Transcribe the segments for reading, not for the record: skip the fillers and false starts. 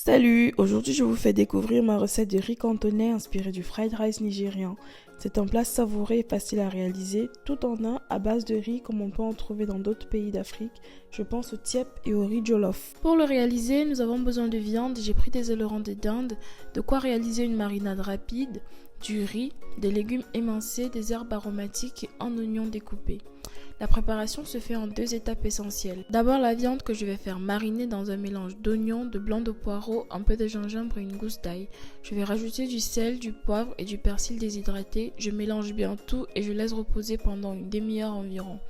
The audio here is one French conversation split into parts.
Salut, aujourd'hui je vous fais découvrir ma recette de riz cantonais inspirée du fried rice nigérian. C'est un plat savoureux et facile à réaliser, tout en un à base de riz comme on peut en trouver dans d'autres pays d'Afrique. Je pense au tiep et au riz jollof. Pour le réaliser, nous avons besoin de viande, j'ai pris des ailerons de dinde, de quoi réaliser une marinade rapide, du riz, des légumes émincés, des herbes aromatiques et un oignon découpé. La préparation se fait en deux étapes essentielles. D'abord la viande que je vais faire mariner dans un mélange d'oignons, de blanc de poireau, un peu de gingembre et une gousse d'ail. Je vais rajouter du sel, du poivre et du persil déshydraté. Je mélange bien tout et je laisse reposer pendant une demi-heure environ.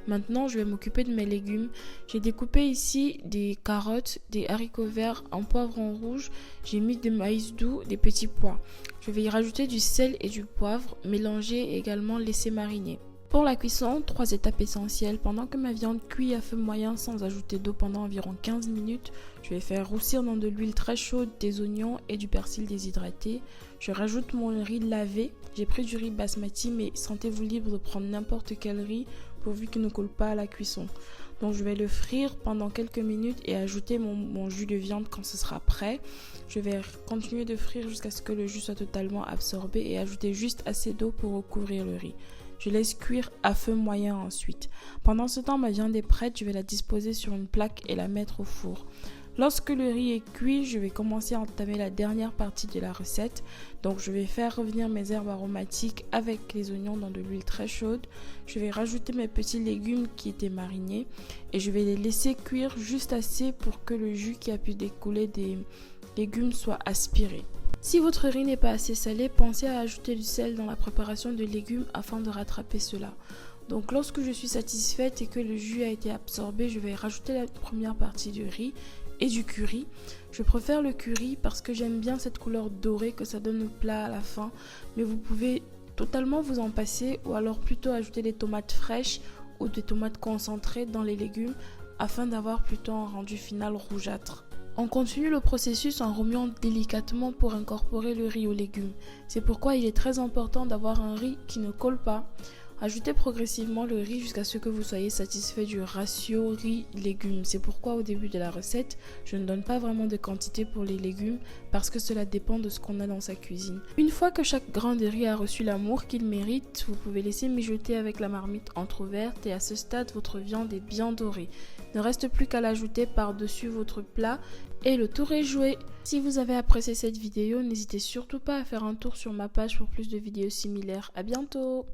Maintenant, je vais m'occuper de mes légumes. J'ai découpé ici des carottes, des haricots verts, un poivron rouge. J'ai mis des maïs doux, des petits pois. Je vais y rajouter du sel et du poivre, mélanger et également laisser mariner. Pour la cuisson, 3 étapes essentielles. Pendant que ma viande cuit à feu moyen sans ajouter d'eau pendant environ 15 minutes, je vais faire roussir dans de l'huile très chaude des oignons et du persil déshydraté. Je rajoute mon riz lavé. J'ai pris du riz basmati, mais sentez-vous libre de prendre n'importe quel riz pourvu qu'il ne colle pas à la cuisson. Donc je vais le frire pendant quelques minutes et ajouter mon jus de viande quand ce sera prêt. Je vais continuer de frire jusqu'à ce que le jus soit totalement absorbé et ajouter juste assez d'eau pour recouvrir le riz. Je laisse cuire à feu moyen ensuite. Pendant ce temps, ma viande est prête, je vais la disposer sur une plaque et la mettre au four. Lorsque le riz est cuit, je vais commencer à entamer la dernière partie de la recette. Donc je vais faire revenir mes herbes aromatiques avec les oignons dans de l'huile très chaude. Je vais rajouter mes petits légumes qui étaient marinés et je vais les laisser cuire juste assez pour que le jus qui a pu découler des légumes soit aspiré. Si votre riz n'est pas assez salé, pensez à ajouter du sel dans la préparation de légumes afin de rattraper cela. Donc lorsque je suis satisfaite et que le jus a été absorbé, je vais rajouter la première partie du riz et du curry. Je préfère le curry parce que j'aime bien cette couleur dorée que ça donne au plat à la fin, mais vous pouvez totalement vous en passer ou alors plutôt ajouter des tomates fraîches ou des tomates concentrées dans les légumes afin d'avoir plutôt un rendu final rougeâtre. On continue le processus en remuant délicatement pour incorporer le riz aux légumes. C'est pourquoi il est très important d'avoir un riz qui ne colle pas. Ajoutez progressivement le riz jusqu'à ce que vous soyez satisfait du ratio riz-légumes. C'est pourquoi au début de la recette, je ne donne pas vraiment de quantité pour les légumes parce que cela dépend de ce qu'on a dans sa cuisine. Une fois que chaque grain de riz a reçu l'amour qu'il mérite, vous pouvez laisser mijoter avec la marmite entrouverte et à ce stade, votre viande est bien dorée. Il ne reste plus qu'à l'ajouter par-dessus votre plat et le tour est joué. Si vous avez apprécié cette vidéo, n'hésitez surtout pas à faire un tour sur ma page pour plus de vidéos similaires. À bientôt!